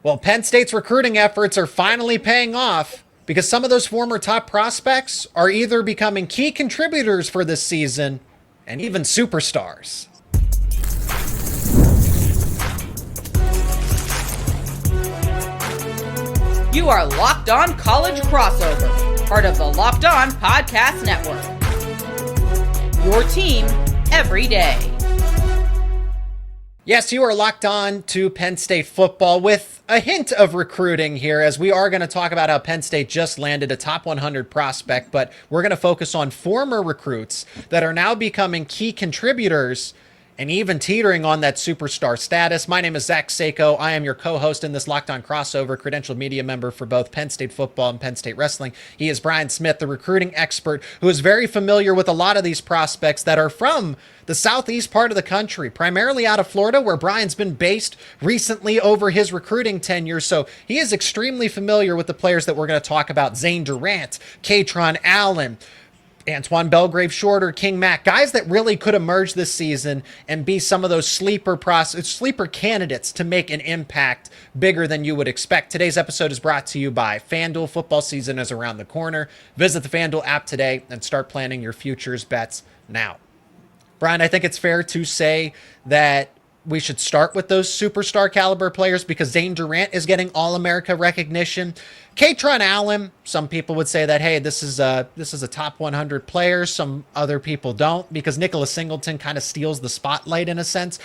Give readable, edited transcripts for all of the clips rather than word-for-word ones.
Well, Penn State's recruiting efforts are finally paying off because some of those former top prospects are either becoming key contributors for this season and even superstars. You are Locked On College Crossover, part of the Locked On Podcast Network. Your team every day. Yes, you are locked on to Penn State football with a hint of recruiting here, as we are going to talk about how Penn State just landed a top 100 prospect, but we're going to focus on former recruits that are now becoming key contributors and even teetering on that superstar status. My name is Zach Sako. I am your co-host in this Locked On Crossover, credentialed media member for both Penn State football and Penn State wrestling. He is Brian Smith, the recruiting expert who is very familiar with a lot of these prospects that are from the southeast part of the country, primarily out of Florida, where Brian's been based recently over his recruiting tenure. So he is extremely familiar with the players that we're going to talk about. Zane Durant, Kaytron Allen, Antoine Belgrave Shorter, King Mack, guys that really could emerge this season and be some of those sleeper candidates to make an impact bigger than you would expect. Today's episode is brought to you by FanDuel. Football season is around the corner. Visit the FanDuel app today and start planning your futures bets now. Brian, I think it's fair to say that we should start with those superstar caliber players because Zane Durant is getting All-America recognition. Kaytron Allen, some people would say that, hey, this is a top 100 player. Some other people don't, because Nicholas Singleton kind of steals the spotlight in a sense.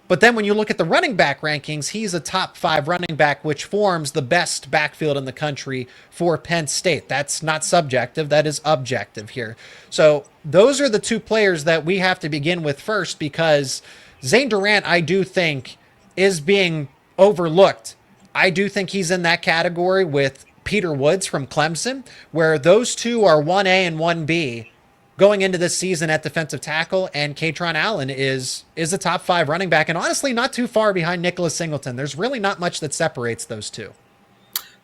But then when you look at the running back rankings, he's a top 5 running back, which forms the best backfield in the country for Penn State. That's not subjective, that is objective here. So those are the two players that we have to begin with first, because Zane Durant, I do think, is being overlooked. I do think he's in that category with Peter Woods from Clemson, where those two are 1A and 1B going into this season at defensive tackle, and Kaytron Allen is a top 5 running back, and honestly not too far behind Nicholas Singleton. There's really not much that separates those two.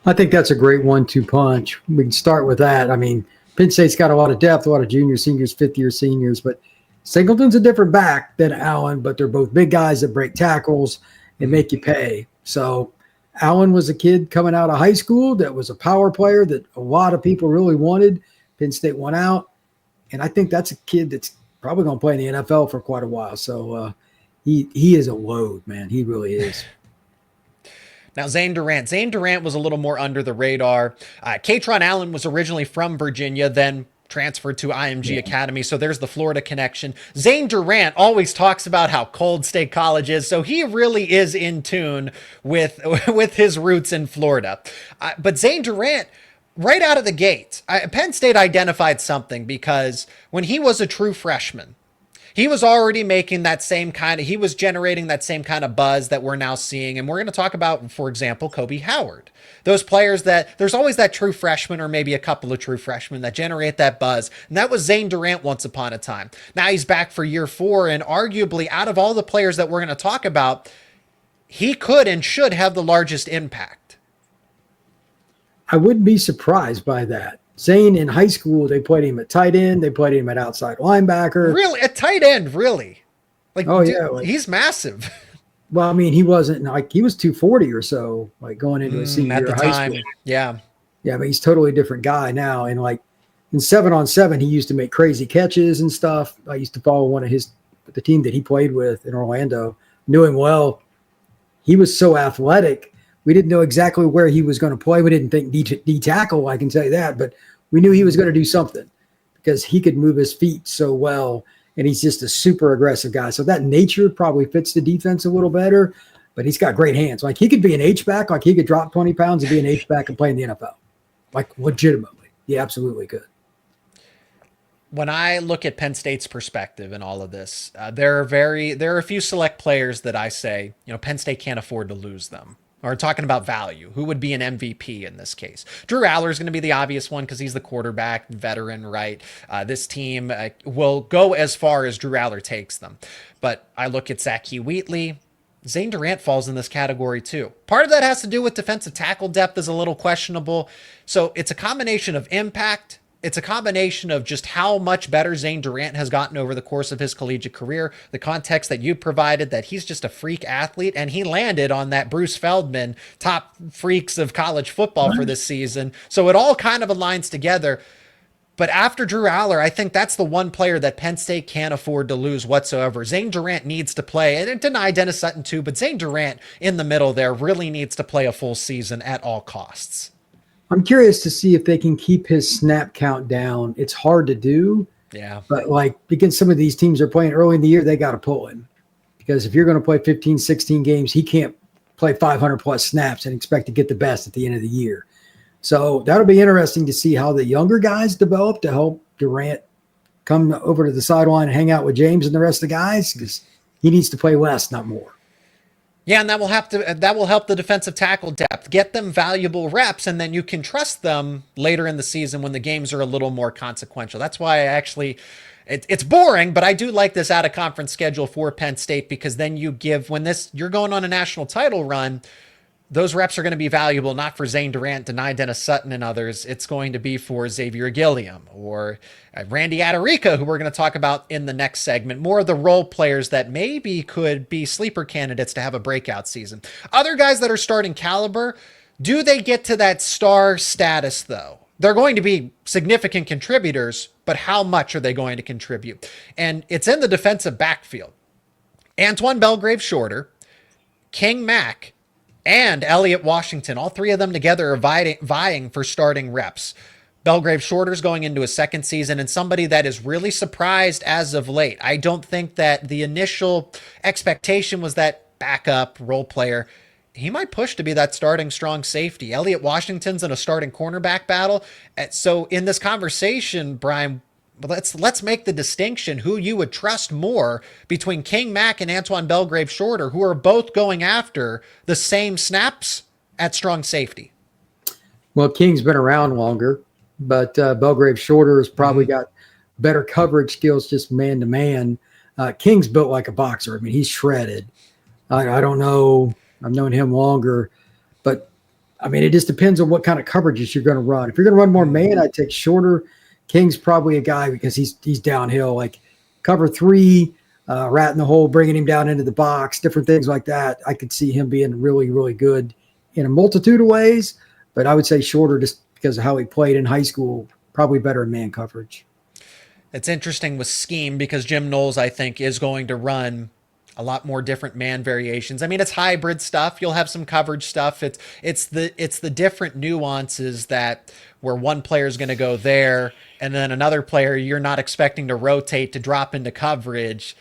I think that's a great 1-2 punch. We can start with that. I mean, Penn State's got a lot of depth, a lot of juniors, seniors, fifth-year seniors, but Singleton's a different back than Allen, but they're both big guys that break tackles and make you pay. So Allen was a kid coming out of high school that was a power player that a lot of people really wanted. Penn State won out. And I think that's a kid that's probably going to play in the NFL for quite a while. So he is a load, man. He really is. Now, Zane Durant. Zane Durant was a little more under the radar. Kaytron Allen was originally from Virginia, then transferred to IMG Academy. So there's the Florida connection. Zane Durant always talks about how cold State College is. So he really is in tune with his roots in Florida. But Zane Durant, right out of the gate, Penn State identified something, because when he was a true freshman, he was already making that same kind of, he was generating that same kind of buzz that we're now seeing. And we're going to talk about, for example, Kobe Howard. Those players that there's always that true freshman, or maybe a couple of true freshmen, that generate that buzz. And that was Zane Durant once upon a time. Now he's back for year 4. And arguably, out of all the players that we're going to talk about, he could and should have the largest impact. I wouldn't be surprised by that. Zane in high school, they played him at tight end. They played him at outside linebacker. Really? At tight end, really? Like, oh, dude, yeah. Like, he's massive. Well, I mean, he wasn't like, he was 240 or so, like going into his senior year of high school. Yeah. Yeah, but he's totally a different guy now. And like in 7-on-7, he used to make crazy catches and stuff. I used to follow the team that he played with in Orlando, knew him well. He was so athletic. We didn't know exactly where he was going to play. We didn't think D tackle, I can tell you that, but we knew he was going to do something because he could move his feet so well, and he's just a super aggressive guy. So that nature probably fits the defense a little better, but he's got great hands. Like he could be an H-back, like he could drop 20 pounds and be an H-back and play in the NFL. Like legitimately. He absolutely could. When I look at Penn State's perspective in all of this, there are a few select players that I say, Penn State can't afford to lose them. Or talking about value, who would be an MVP in this case? Drew Aller is going to be the obvious one because he's the quarterback, veteran, right? This team will go as far as Drew Aller takes them. But I look at Zachy Wheatley. Zane Durant falls in this category too. Part of that has to do with defensive tackle depth is a little questionable. So it's a combination of impact it's a combination of just how much better Zane Durant has gotten over the course of his collegiate career, the context that you provided that he's just a freak athlete, and he landed on that Bruce Feldman top freaks of college football for this season. So it all kind of aligns together. But after Drew Aller, I think that's the one player that Penn State can't afford to lose whatsoever. Zane Durant needs to play, and deny Dennis Sutton too, but Zane Durant in the middle there really needs to play a full season at all costs. I'm curious to see if they can keep his snap count down. It's hard to do. Yeah. But like because some of these teams are playing early in the year, they got to pull him. Because if you're going to play 15, 16 games, he can't play 500 plus snaps and expect to get the best at the end of the year. So that'll be interesting to see how the younger guys develop to help Durant come over to the sideline and hang out with James and the rest of the guys, because he needs to play less, not more. Yeah, and that will help the defensive tackle depth, get them valuable reps, and then you can trust them later in the season when the games are a little more consequential. That's why it's boring, but I do like this out of conference schedule for Penn State, because then you're going on a national title run, those reps are going to be valuable, not for Zane Durant, deny Dennis Sutton and others. It's going to be for Xavier Gilliam or Randy Adarica, who we're going to talk about in the next segment. More of the role players that maybe could be sleeper candidates to have a breakout season. Other guys that are starting caliber, do they get to that star status though? They're going to be significant contributors, but how much are they going to contribute? And it's in the defensive backfield. Antoine Belgrave-Shorter, King Mack, and Elliott Washington, all three of them together are vying for starting reps. Belgrave-Shorter's going into his second season, and somebody that is really surprised as of late. I don't think that the initial expectation was that backup role player. He might push to be that starting strong safety. Elliott Washington's in a starting cornerback battle. So in this conversation, Brian, let's make the distinction who you would trust more between King Mack and Antoine Belgrave-Shorter, who are both going after the same snaps at strong safety. Well, King's been around longer, but Belgrave-Shorter has probably got better coverage skills just man-to-man. King's built like a boxer. I mean, he's shredded. I don't know. I've known him longer, but, I mean, it just depends on what kind of coverages you're going to run. If you're going to run more man, I'd take Shorter. King's probably a guy because he's downhill, like cover three, rat in the hole, bringing him down into the box, different things like that. I could see him being really, really good in a multitude of ways, but I would say Shorter just because of how he played in high school, probably better in man coverage. It's interesting with scheme because Jim Knowles, I think, is going to run a lot more different man variations. I mean, it's hybrid stuff. You'll have some coverage stuff. It's the different nuances that where one player is going to go there and then another player you're not expecting to rotate to drop into coverage.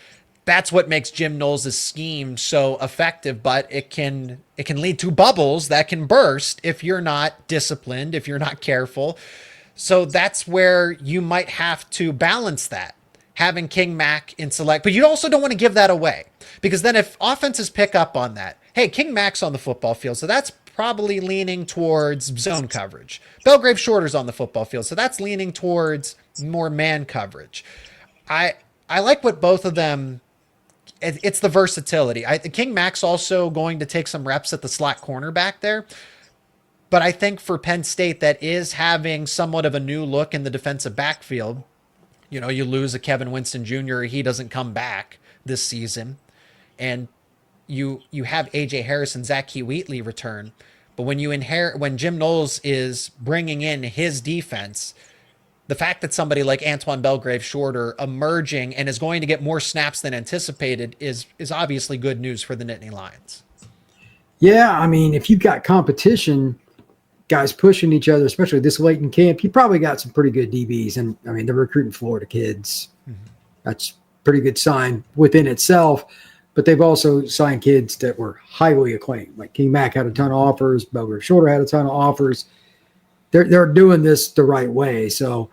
That's what makes Jim Knowles' scheme so effective, but it can lead to bubbles that can burst if you're not disciplined, if you're not careful. So that's where you might have to balance that, having King Mack in select, but you also don't want to give that away, because then if offenses pick up on that, hey, King Mack's on the football field, so that's probably leaning towards zone coverage. Belgrave-Shorter's on the football field, so that's leaning towards more man coverage. I like what both of them, it's the versatility. King Mack's also going to take some reps at the slot cornerback there, but I think for Penn State that is having somewhat of a new look in the defensive backfield. You know, you lose a Kevin Winston Jr., he doesn't come back this season, and you have A.J. Harris and Zach Wheatley return. But when when Jim Knowles is bringing in his defense, the fact that somebody like Antoine Belgrave-Shorter emerging and is going to get more snaps than anticipated is obviously good news for the Nittany Lions. Yeah, I mean, if you've got competition, guys pushing each other, especially this late in camp, you probably got some pretty good DBs. And, I mean, they're recruiting Florida kids. Mm-hmm. That's a pretty good sign within itself. But they've also signed kids that were highly acclaimed. Like King Mack had a ton of offers. Belgrave-Shorter had a ton of offers. They're doing this the right way. So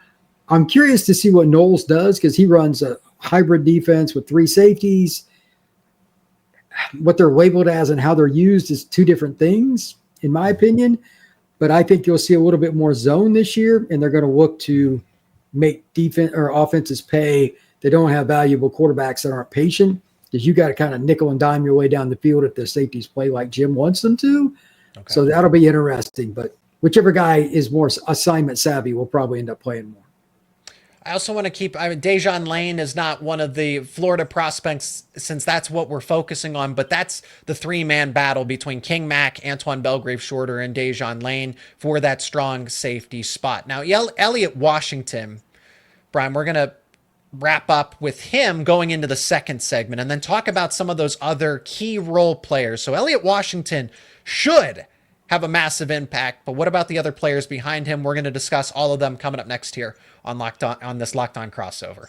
I'm curious to see what Knowles does, because he runs a hybrid defense with three safeties. What they're labeled as and how they're used is two different things, in my opinion. But I think you'll see a little bit more zone this year, and they're going to look to make defense or offenses pay. They don't have valuable quarterbacks that aren't patient, because you got to kind of nickel and dime your way down the field if the safeties play like Jim wants them to. Okay. So that'll be interesting. But whichever guy is more assignment savvy will probably end up playing more. I also want to Dejan Lane is not one of the Florida prospects since that's what we're focusing on, but that's the three-man battle between King Mack, Antoine Belgrave Shorter, and Dejan Lane for that strong safety spot. Now, Elliot Washington, Brian, we're going to wrap up with him going into the second segment and then talk about some of those other key role players. So Elliot Washington should have a massive impact, but what about the other players behind him? We're going to discuss all of them coming up next here on this Locked On crossover.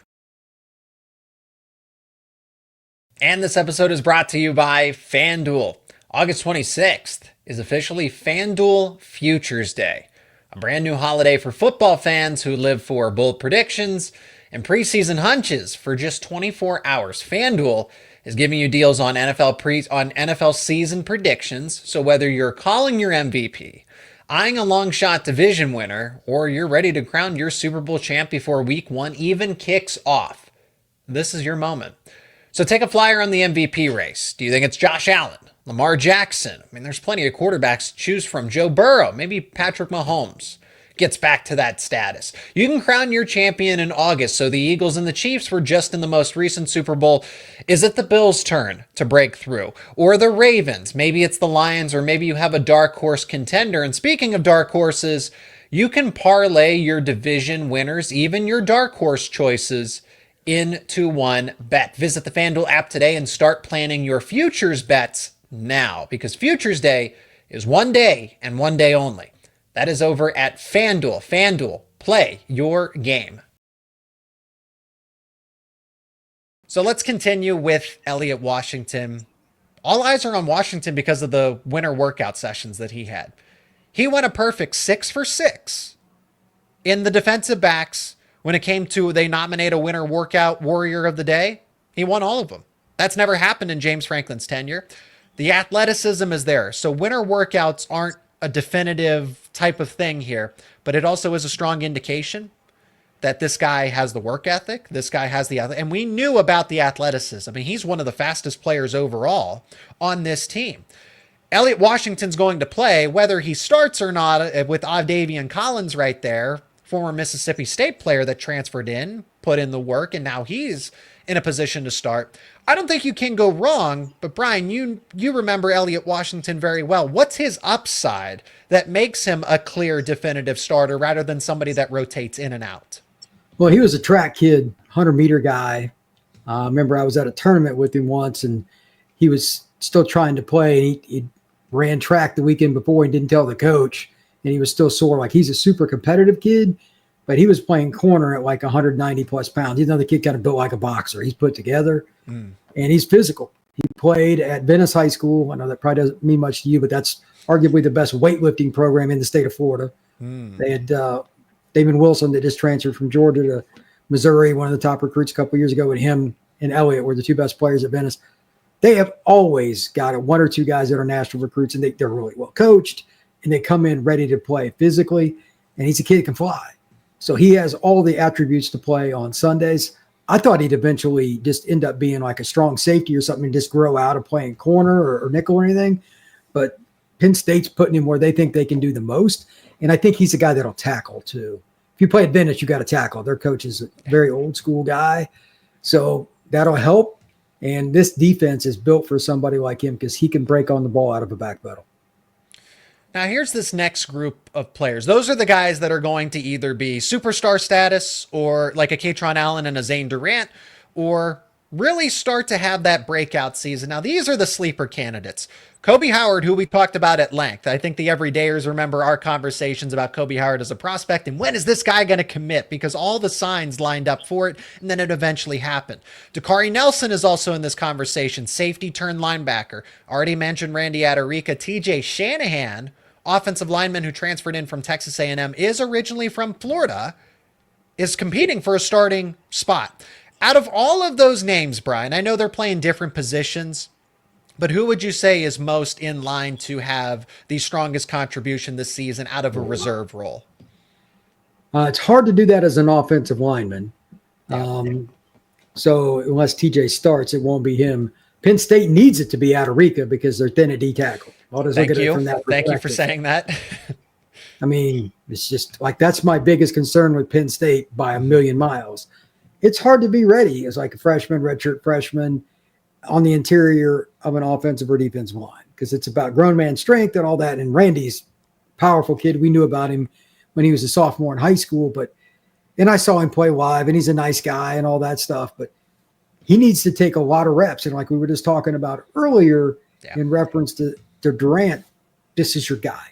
And this episode is brought to you by FanDuel. August 26th is officially FanDuel Futures Day, a brand new holiday for football fans who live for bold predictions and preseason hunches for just 24 hours. FanDuel is giving you deals on NFL season predictions. So whether you're calling your MVP, eyeing a long shot division winner, or you're ready to crown your Super Bowl champ before week 1 even kicks off, this is your moment. So take a flyer on the MVP race. Do you think it's Josh Allen, Lamar Jackson? I mean, there's plenty of quarterbacks to choose from. Joe Burrow, maybe Patrick Mahomes gets back to that status. You can crown your champion in August. So the Eagles and the Chiefs were just in the most recent Super Bowl. Is it the Bills' turn to break through? Or the Ravens? Maybe it's the Lions, or maybe you have a dark horse contender. And speaking of dark horses, you can parlay your division winners, even your dark horse choices, into one bet. Visit the FanDuel app today and start planning your futures bets now, because Futures Day is one day and one day only. That is over at FanDuel. FanDuel, play your game. So let's continue with Elliot Washington. All eyes are on Washington because of the winter workout sessions that he had. He went a perfect 6 for 6 in the defensive backs. When it came to they nominate a winter workout warrior of the day, he won all of them. That's never happened in James Franklin's tenure. The athleticism is there. So winter workouts aren't a definitive type of thing here, but it also is a strong indication that this guy has the work ethic. This guy has and we knew about the athleticism. I mean, he's one of the fastest players overall on this team. Elliot Washington's going to play, whether he starts or not, with Davian Collins right there, former Mississippi State player that transferred in, put in the work, and now he's in a position to start. I don't think you can go wrong, but Brian, you remember Elliot Washington very well. What's his upside that makes him a clear, definitive starter rather than somebody that rotates in and out? Well, he was a track kid, 100-meter guy. I remember I was at a tournament with him once, and he was still trying to play. He ran track the weekend before and didn't tell the coach, and he was still sore. Like, he's a super competitive kid, but he was playing corner at like 190-plus pounds. He's another kid kind of built like a boxer. He's put together, and he's physical. He played at Venice High School. I know that probably doesn't mean much to you, but that's arguably the best weightlifting program in the state of Florida. They had Damon Wilson that just transferred from Georgia to Missouri, one of the top recruits a couple of years ago, and him and Elliott were the two best players at Venice. They have always got one or two guys that are national recruits, and they're really well coached, and they come in ready to play physically, and he's a kid that can fly. So he has all the attributes to play on Sundays. I thought he'd eventually just end up being like a strong safety or something and just grow out of playing corner or nickel or anything. But Penn State's putting him where they think they can do the most. And I think he's a guy that'll tackle too. If you play at Venice, you got to tackle. Their coach is a very old school guy. So that'll help. And this defense is built for somebody like him because he can break on the ball out of a back pedal. Now, here's this next group of players. Those are the guys that are going to either be superstar status or like a Kaytron Allen and a Zane Durant, or really start to have that breakout season. Now, these are the sleeper candidates. Kobe Howard, who we talked about at length. I think the everydayers remember our conversations about Kobe Howard as a prospect and when is this guy going to commit, because all the signs lined up for it, and then it eventually happened. Dakari Nelson is also in this conversation, safety turned linebacker. Already mentioned Randy Adarica. TJ Shanahan, offensive lineman who transferred in from Texas A&M, is originally from Florida, is competing for a starting spot. Out of all of those names, Brian, I know they're playing different positions, but who would you say is most in line to have the strongest contribution this season out of a reserve role? It's hard to do that as an offensive lineman. So unless TJ starts, it won't be him. Penn State needs it to be Adarica because they're thin at D tackle. I'll just look at it from that perspective. Thank you for saying that. I mean, it's just like that's my biggest concern with Penn State by a million miles. It's hard to be ready as like a freshman, redshirt freshman on the interior of an offensive or defensive line because it's about grown man strength and all that. And Randy's powerful kid. We knew about him when he was a sophomore in high school, and I saw him play live and he's a nice guy and all that stuff, but he needs to take a lot of reps. And like we were just talking about earlier in reference to Durant, this is your guy.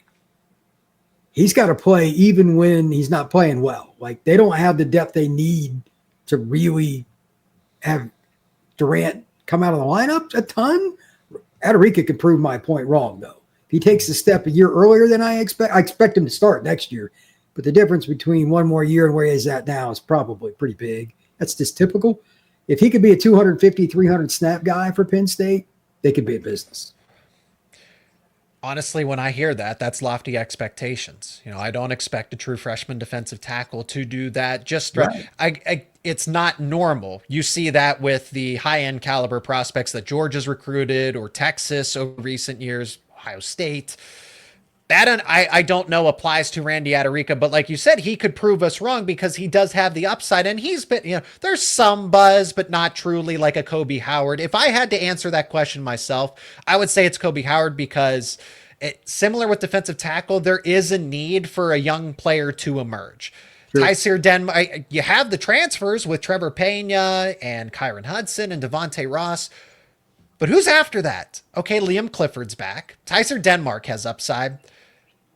He's got to play even when he's not playing well. Like they don't have the depth they need to really have Durant come out of the lineup a ton. Adarica could prove my point wrong, though. If he takes a step a year earlier than I expect him to start next year. But the difference between one more year and where he's at now is probably pretty big. That's just typical. If he could be a 250, 300 snap guy for Penn State, they could be a business. Honestly, when I hear that, that's lofty expectations. I don't expect a true freshman defensive tackle to do that. Just right. It's not normal. You see that with the high-end caliber prospects that Georgia's recruited or Texas over recent years, Ohio State. That I don't know applies to Randy Adarica, but like you said, he could prove us wrong because he does have the upside, and he's been, there's some buzz, but not truly like a Kobe Howard. If I had to answer that question myself, I would say it's Kobe Howard because similar with defensive tackle, there is a need for a young player to emerge. Sure. Tyseer Denmark, you have the transfers with Trevor Pena and Kyron Hudson and Devontae Ross. But who's after that? Okay, Liam Clifford's back. Tyseer Denmark has upside.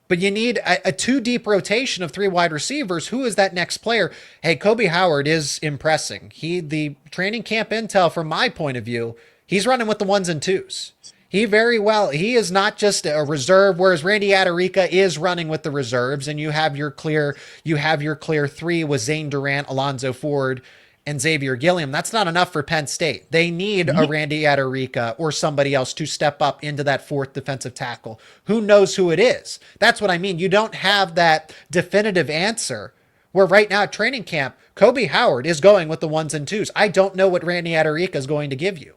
But you need a two-deep rotation of three wide receivers. Who is that next player? Hey, Kobe Howard is impressing. The training camp intel, from my point of view, he's running with the ones and twos. He is not just a reserve, whereas Randy Adarica is running with the reserves, and you have your clear three with Zane Durant, Alonzo Ford, and Xavier Gilliam. That's not enough for Penn State. They need a Randy Adarica or somebody else to step up into that fourth defensive tackle. Who knows who it is? That's what I mean. You don't have that definitive answer where right now at training camp, Kobe Howard is going with the ones and twos. I don't know what Randy Adarica is going to give you.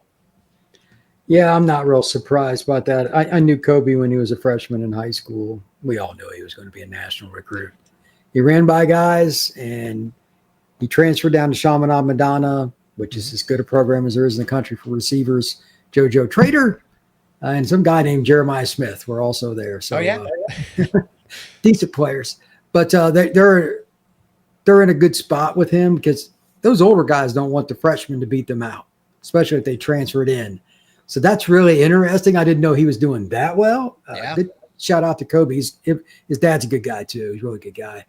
Yeah, I'm not real surprised about that. I knew Kobe when he was a freshman in high school. We all knew he was going to be a national recruit. He ran by guys, and he transferred down to Chaminade Madonna, which is as good a program as there is in the country for receivers. JoJo Trader and some guy named Jeremiah Smith were also there. So, decent players. But they're in a good spot with him because those older guys don't want the freshmen to beat them out, especially if they transferred in. So that's really interesting. I didn't know he was doing that well. Shout out to Kobe. His dad's a good guy, too. He's a really good guy.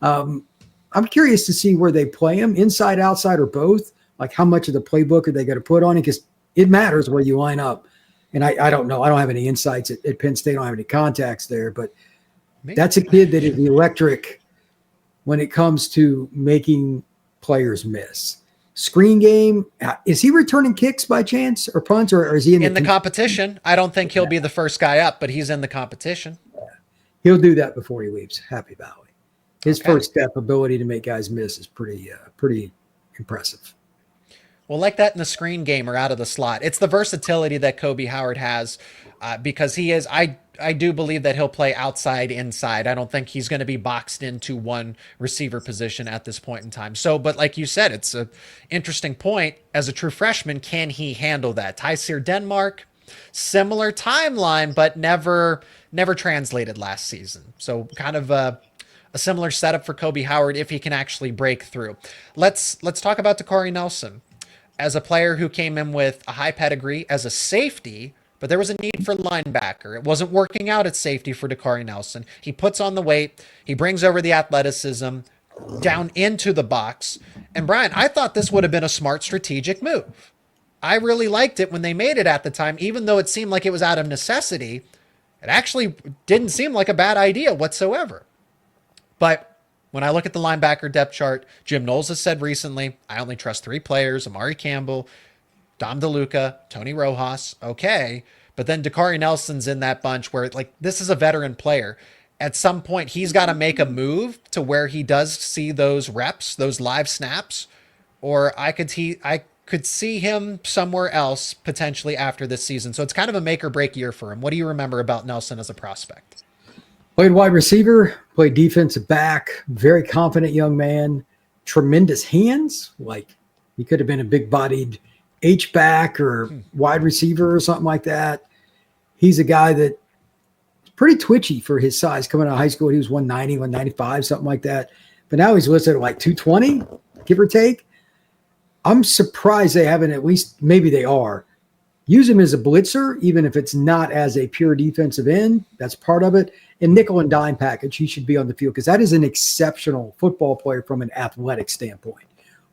I'm curious to see where they play him, inside, outside, or both. Like how much of the playbook are they going to put on it? Because it matters where you line up. And I don't know. I don't have any insights at Penn State. I don't have any contacts there. But that's a kid that is electric when it comes to making players miss. Screen game, is he returning kicks by chance or punts, or is he in the competition? I don't think he'll be the first guy up, but he's in the competition. Yeah. He'll do that before he leaves Happy Valley. His first step ability to make guys miss is pretty impressive. Well, like that in the screen game or out of the slot. It's the versatility that Kobe Howard has because he is, I do believe that he'll play outside, inside. I don't think he's going to be boxed into one receiver position at this point in time. So, but like you said, it's an interesting point. As a true freshman, can he handle that? Tyseer Denmark, similar timeline, but never translated last season. So kind of a similar setup for Kobe Howard if he can actually break through. Let's talk about Dakari Nelson as a player who came in with a high pedigree as a safety, but there was a need for linebacker. It wasn't working out at safety for Dakari Nelson. He puts on the weight. He brings over the athleticism down into the box. And Brian, I thought this would have been a smart strategic move. I really liked it when they made it at the time, even though it seemed like it was out of necessity. It actually didn't seem like a bad idea whatsoever. But when I look at the linebacker depth chart, Jim Knowles has said recently, I only trust 3 players, Amari Campbell, Dom DeLuca, Tony Rojas. Okay. But then Dakari Nelson's in that bunch where like, this is a veteran player. At some point, he's got to make a move to where he does see those reps, those live snaps, or I could see him somewhere else potentially after this season. So it's kind of a make or break year for him. What do you remember about Nelson as a prospect? Played wide receiver, played defensive back, very confident young man, tremendous hands. Like he could have been a big bodied H-back or wide receiver or something like that. He's a guy that pretty twitchy for his size. Coming out of high school, he was 190, 195, something like that. But now he's listed at like 220, give or take. I'm surprised they haven't, at least maybe they are, use him as a blitzer, even if it's not as a pure defensive end. That's part of it. In nickel and dime package, he should be on the field because that is an exceptional football player from an athletic standpoint.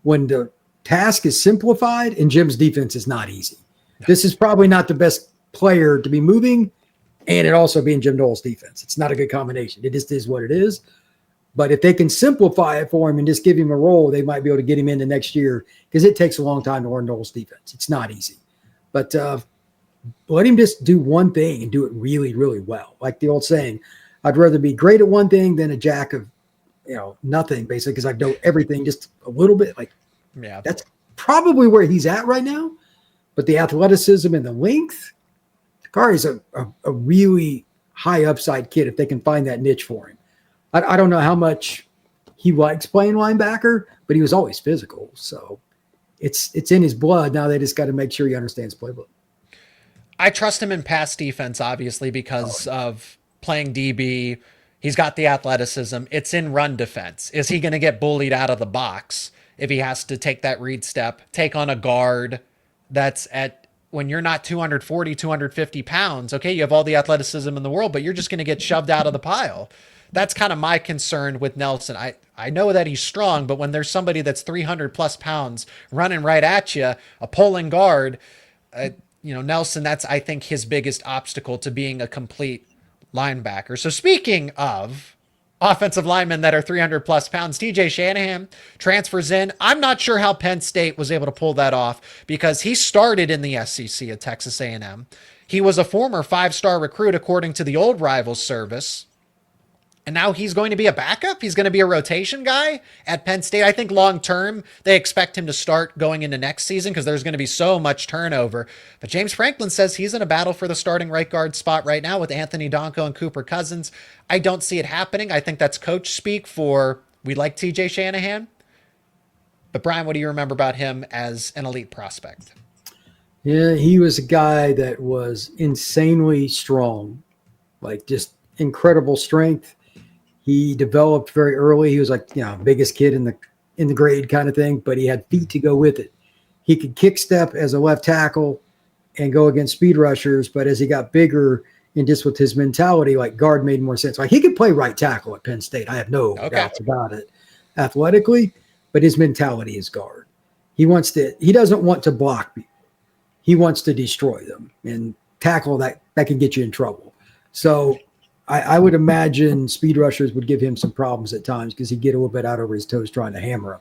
When the task is simplified, and Jim's defense is not easy. This is probably not the best player to be moving, and it also being Jim Dole's defense. It's not a good combination. It just is what it is. But if they can simplify it for him and just give him a role, they might be able to get him into next year because it takes a long time to learn Dole's defense. It's not easy. But let him just do one thing and do it really, really well. Like the old saying, I'd rather be great at one thing than a jack of, nothing, basically, because I know everything just a little bit. Like, yeah, that's probably where he's at right now. But the athleticism and the length, Kari's a really high upside kid if they can find that niche for him. I don't know how much he likes playing linebacker, but he was always physical. So it's in his blood. Now they just got to make sure he understands playbook. I trust him in pass defense, obviously, because of playing DB. He's got the athleticism. It's in run defense. Is he going to get bullied out of the box if he has to take that read step, take on a guard that's at, when you're not 240, 250 pounds, okay, you have all the athleticism in the world, but you're just going to get shoved out of the pile. That's kind of my concern with Nelson. I know that he's strong, but when there's somebody that's 300 plus pounds running right at you, a pulling guard, Nelson, that's, I think, his biggest obstacle to being a complete linebacker. So speaking of offensive linemen that are 300 plus pounds, TJ Shanahan transfers in. I'm not sure how Penn State was able to pull that off because he started in the SEC at Texas A&M. He was a former 5-star recruit according to the old Rivals service. And now he's going to be a backup. He's going to be a rotation guy at Penn State. I think long term, they expect him to start going into next season because there's going to be so much turnover. But James Franklin says he's in a battle for the starting right guard spot right now with Anthony Donko and Cooper Cousins. I don't see it happening. I think that's coach speak for we like TJ Shanahan. But Brian, what do you remember about him as an elite prospect? Yeah, he was a guy that was insanely strong, like just incredible strength. He developed very early. He was like, biggest kid in the grade kind of thing, but he had feet to go with it. He could kick step as a left tackle and go against speed rushers, but as he got bigger and just with his mentality, like guard made more sense. Like he could play right tackle at Penn State. I have no doubts about it athletically, but his mentality is guard. He doesn't want to block people. He wants to destroy them and tackle that can get you in trouble. So I would imagine speed rushers would give him some problems at times because he'd get a little bit out over his toes trying to hammer him.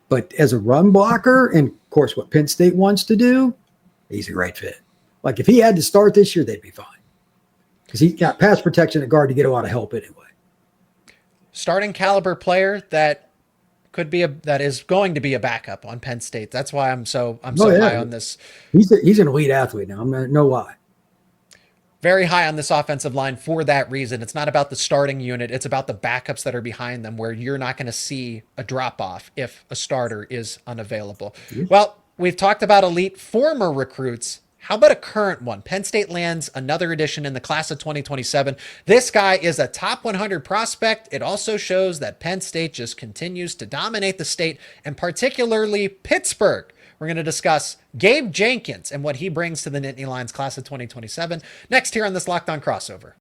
But as a run blocker, and of course what Penn State wants to do, he's a great fit. Like if he had to start this year, they'd be fine. Because he got pass protection at guard to get a lot of help anyway. Starting caliber player that is going to be a backup on Penn State. That's why I'm so high on this. He's an elite athlete now. No lie. Very high on this offensive line for that reason. It's not about the starting unit. It's about the backups that are behind them where you're not going to see a drop-off if a starter is unavailable. Mm-hmm. Well, we've talked about elite former recruits. How about a current one? Penn State lands another addition in the class of 2027. This guy is a top 100 prospect. It also shows that Penn State just continues to dominate the state, and particularly Pittsburgh. We're going to discuss Gabe Jenkins and what he brings to the Nittany Lions class of 2027 next here on this Locked On Crossover.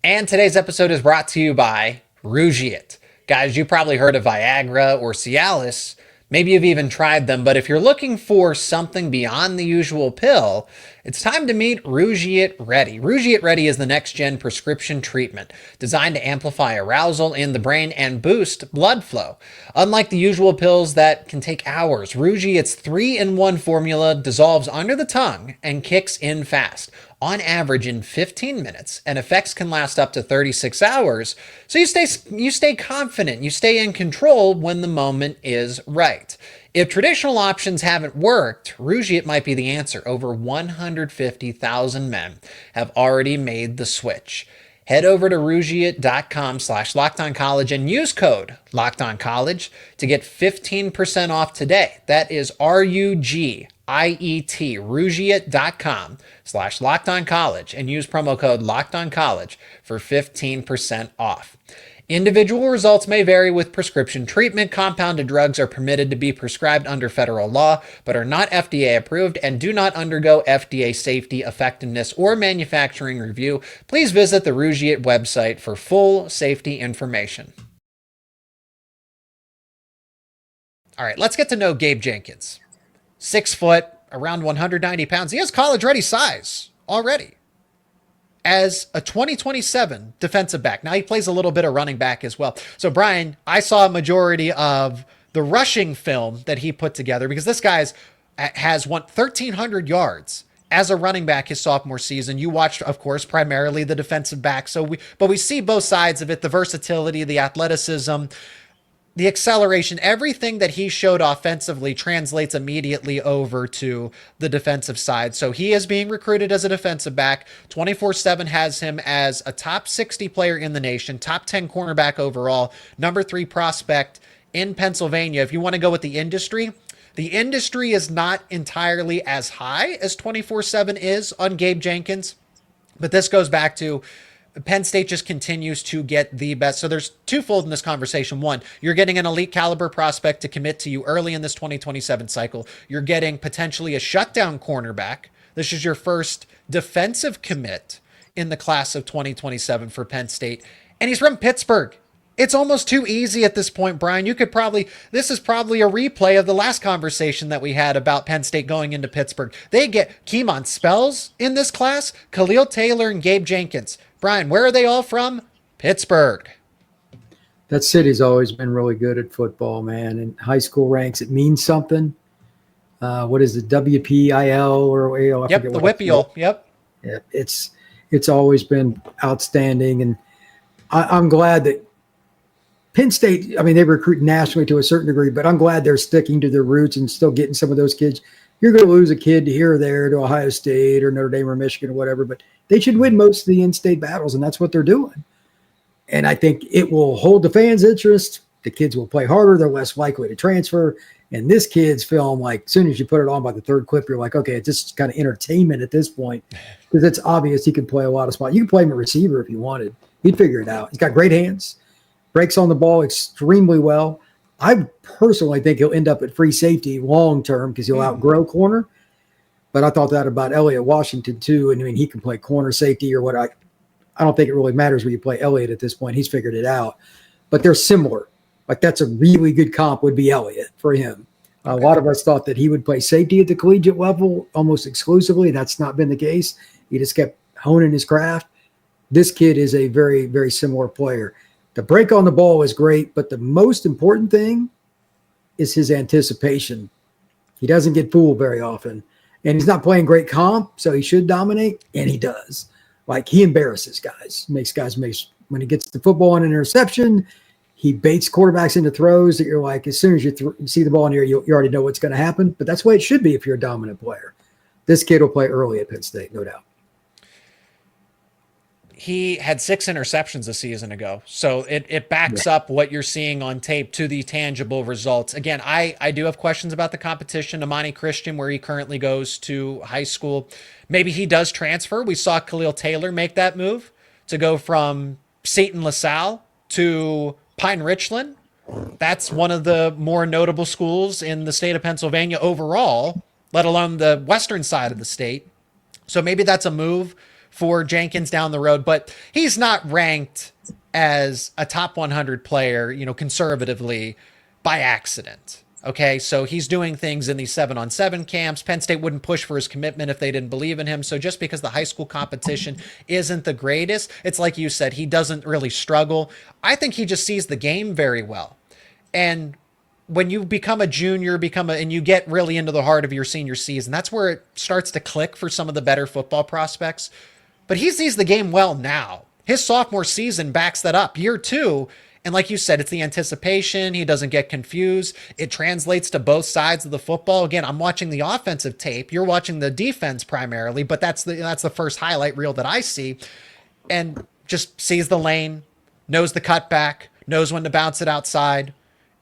And today's episode is brought to you by Rugiet. Guys, you probably heard of Viagra or Cialis. Maybe you've even tried them, but if you're looking for something beyond the usual pill, it's time to meet Rugiet Ready. Rugiet Ready is the next-gen prescription treatment designed to amplify arousal in the brain and boost blood flow. Unlike the usual pills that can take hours, Rugiet's 3-in-1 formula dissolves under the tongue and kicks in fast. on average in 15 minutes, and effects can last up to 36 hours. So you stay confident, you stay in control when the moment is right. If traditional options haven't worked, Rugiet might be the answer. Over 150,000 men have already made the switch. Head over to Rugiet.com/LockedOnCollege and use code LockedOnCollege to get 15% off today. That is RUGIET, Rugiet.com/LockedOnCollege and use promo code LockedOnCollege for 15% off. Individual results may vary with prescription treatment. Compounded drugs are permitted to be prescribed under federal law, but are not FDA approved and do not undergo FDA safety, effectiveness, or manufacturing review. Please visit the Rugiet website for full safety information. All right, let's get to know Gabe Jenkins. 6 foot, around 190 pounds. He has college-ready size already as a 2027 defensive back. Now he plays a little bit of running back as well. So Brian, I saw a majority of the rushing film that he put together because this guy's has 1,300 yards as a running back his sophomore season. You watched, of course, primarily the defensive back. But we see both sides of it, the versatility, the athleticism, the acceleration, everything that he showed offensively translates immediately over to the defensive side. So he is being recruited as a defensive back. 24/7 has him as a top 60 player in the nation, top 10 cornerback overall, number 3 prospect in Pennsylvania. If you want to go with the industry is not entirely as high as 24/7 is on Gabe Jenkins, but this goes back to Penn State just continues to get the best. So there's twofold in this conversation. One, you're getting an elite caliber prospect to commit to you early in this 2027 cycle. You're getting potentially a shutdown cornerback. This is your first defensive commit in the class of 2027 for Penn State. And he's from Pittsburgh. It's almost too easy at this point, Brian. This is probably a replay of the last conversation that we had about Penn State going into Pittsburgh. They get Keemon Spells in this class, Khalil Taylor, and Gabe Jenkins. Brian, where are they all from? Pittsburgh. That city's always been really good at football, man. In high school ranks, it means something. What is it, WPIL or I yep, forget the what WPIL. Yep. Yeah, it's always been outstanding, and I'm glad that Penn State. I mean, they recruit nationally to a certain degree, but I'm glad they're sticking to their roots and still getting some of those kids. You're going to lose a kid here or there to Ohio State or Notre Dame or Michigan or whatever, but they should win most of the in-state battles, and that's what they're doing. And I think it will hold the fans' interest. The kids will play harder. They're less likely to transfer. And this kid's film, like, as soon as you put it on by the third clip, you're like, okay, it's just kind of entertainment at this point because it's obvious he can play a lot of spots. You can play him a receiver if you wanted. He'd figure it out. He's got great hands, breaks on the ball extremely well. I personally think he'll end up at free safety long-term because he'll outgrow corner. But I thought that about Elliott Washington too. And I mean, he can play corner safety or what. I don't think it really matters where you play Elliott at this point. He's figured it out. But they're similar. Like that's a really good comp would be Elliott for him. A lot of us thought that he would play safety at the collegiate level almost exclusively. That's not been the case. He just kept honing his craft. This kid is a very, very similar player. The break on the ball is great, but the most important thing is his anticipation. He doesn't get fooled very often. And he's not playing great comp, so he should dominate, and he does. Like, he embarrasses guys, makes guys miss. When he gets the football on an interception, he baits quarterbacks into throws that you're like, as soon as you see the ball in here, you already know what's going to happen. But that's the way it should be if you're a dominant player. This kid will play early at Penn State, no doubt. He had 6 interceptions a season ago. So it backs up what you're seeing on tape to the tangible results. Again, I do have questions about the competition. Amani Christian, where he currently goes to high school. Maybe he does transfer. We saw Khalil Taylor make that move to go from Seton LaSalle to Pine Richland. That's one of the more notable schools in the state of Pennsylvania overall, let alone the western side of the state. So maybe that's a move for Jenkins down the road, but he's not ranked as a top 100 player, conservatively by accident. Okay, so he's doing things in these 7-on-7 camps. Penn State wouldn't push for his commitment if they didn't believe in him. So just because the high school competition isn't the greatest, it's like you said, he doesn't really struggle. I think he just sees the game very well. And when you become a junior, and you get really into the heart of your senior season, that's where it starts to click for some of the better football prospects. But he sees the game well now. His sophomore season backs that up. Year 2, and like you said, it's the anticipation. He doesn't get confused. It translates to both sides of the football. Again, I'm watching the offensive tape. You're watching the defense primarily, but that's the first highlight reel that I see. And just sees the lane, knows the cutback, knows when to bounce it outside,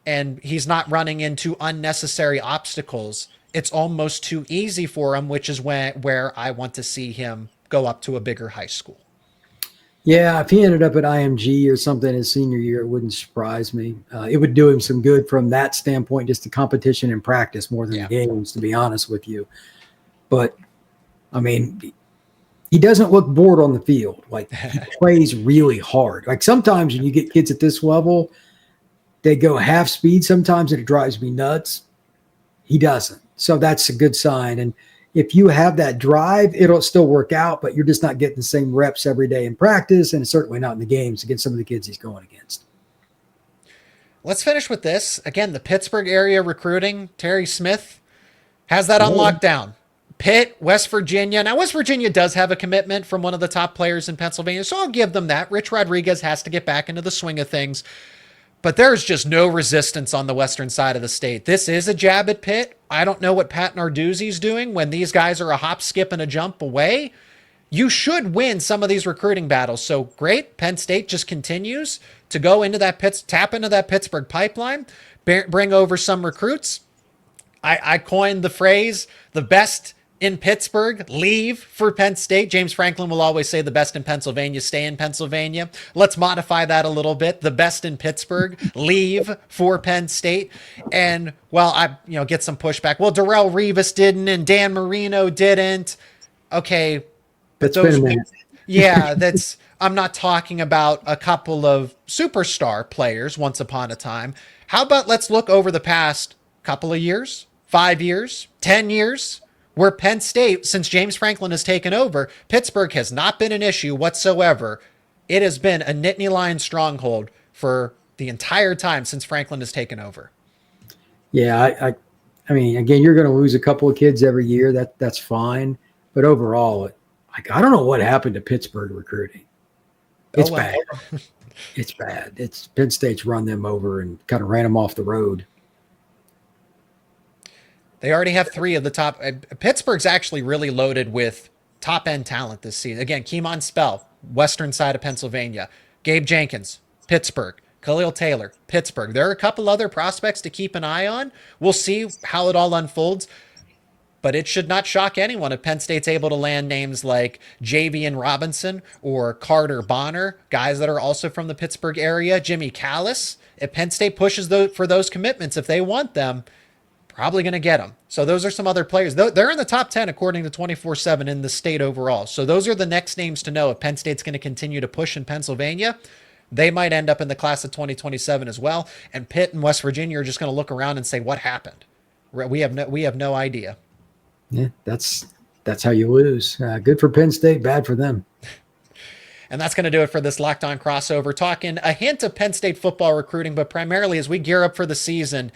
and he's not running into unnecessary obstacles. It's almost too easy for him, which is where I want to see him go up to a bigger high school. Yeah, if he ended up at IMG or something his senior year, it wouldn't surprise me. It would do him some good from that standpoint, just the competition and practice more than the games, to be honest with you. But, I mean, he doesn't look bored on the field. Like, he plays really hard. Like, sometimes when you get kids at this level, they go half speed sometimes, and it drives me nuts. He doesn't. So that's a good sign. And if you have that drive, it'll still work out, but you're just not getting the same reps every day in practice, and certainly not in the games against some of the kids he's going against. Let's finish with this. Again, the Pittsburgh area recruiting. Terry Smith has that on lockdown. Pitt, West Virginia. Now, West Virginia does have a commitment from one of the top players in Pennsylvania, so I'll give them that. Rich Rodriguez has to get back into the swing of things. But there's just no resistance on the western side of the state. This is a jab at Pitt. I don't know what Pat Narduzzi's doing when these guys are a hop, skip, and a jump away. You should win some of these recruiting battles. So great. Penn State just continues to go into that tap into that Pittsburgh pipeline, bring over some recruits. I coined the phrase, the best in Pittsburgh leave for Penn State. James Franklin will always say the best in Pennsylvania stay in Pennsylvania. Let's modify that a little bit. The best in Pittsburgh leave for Penn State. And I get some pushback. Well, Darrell Revis didn't and Dan Marino didn't. Okay. That's been a minute. Yeah, I'm not talking about a couple of superstar players once upon a time. How about let's look over the past couple of years, 5 years, 10 years, where Penn State, since James Franklin has taken over, Pittsburgh has not been an issue whatsoever. It has been a Nittany Lions stronghold for the entire time since Franklin has taken over. Yeah, I mean, again, you're going to lose a couple of kids every year. That's fine. But overall, I don't know what happened to Pittsburgh recruiting. It's bad. It's bad. It's Penn State's run them over and kind of ran them off the road. They already have 3 of the top. Pittsburgh's actually really loaded with top-end talent this season. Again, Keemon Spell, western side of Pennsylvania. Gabe Jenkins, Pittsburgh. Khalil Taylor, Pittsburgh. There are a couple other prospects to keep an eye on. We'll see how it all unfolds. But it should not shock anyone if Penn State's able to land names like Javian Robinson or Carter Bonner, guys that are also from the Pittsburgh area. Jimmy Callis. If Penn State pushes for those commitments, if they want them, probably going to get them. So those are some other players. They're in the top 10 according to 24/7 in the state overall. So those are the next names to know if Penn State's going to continue to push in Pennsylvania. They might end up in the class of 2027 as well. And Pitt and West Virginia are just going to look around and say, what happened? We have no idea. Yeah, that's how you lose. Good for Penn State, bad for them. And that's going to do it for this Locked On crossover, talking a hint of Penn State football recruiting, but primarily as we gear up for the season,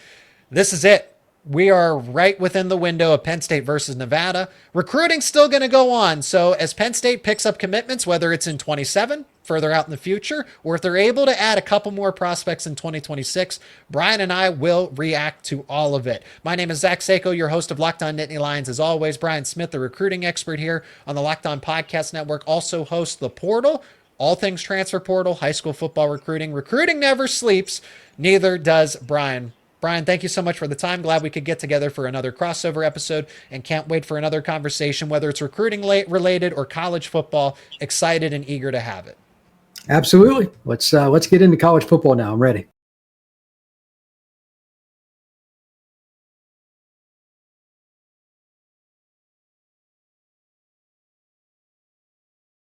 this is it. We are right within the window of Penn State versus Nevada. Recruiting's still going to go on. So as Penn State picks up commitments, whether it's in 27, further out in the future, or if they're able to add a couple more prospects in 2026, Brian and I will react to all of it. My name is Zach Sako, your host of Locked On Nittany Lions. As always, Brian Smith, the recruiting expert here on the Locked On Podcast Network, also hosts The Portal, all things transfer portal, high school football recruiting. Recruiting never sleeps. Neither does Brian. Brian, thank you so much for the time. Glad we could get together for another crossover episode and can't wait for another conversation, whether it's recruiting related or college football. Excited and eager to have it. Absolutely. Let's get into college football now. I'm ready.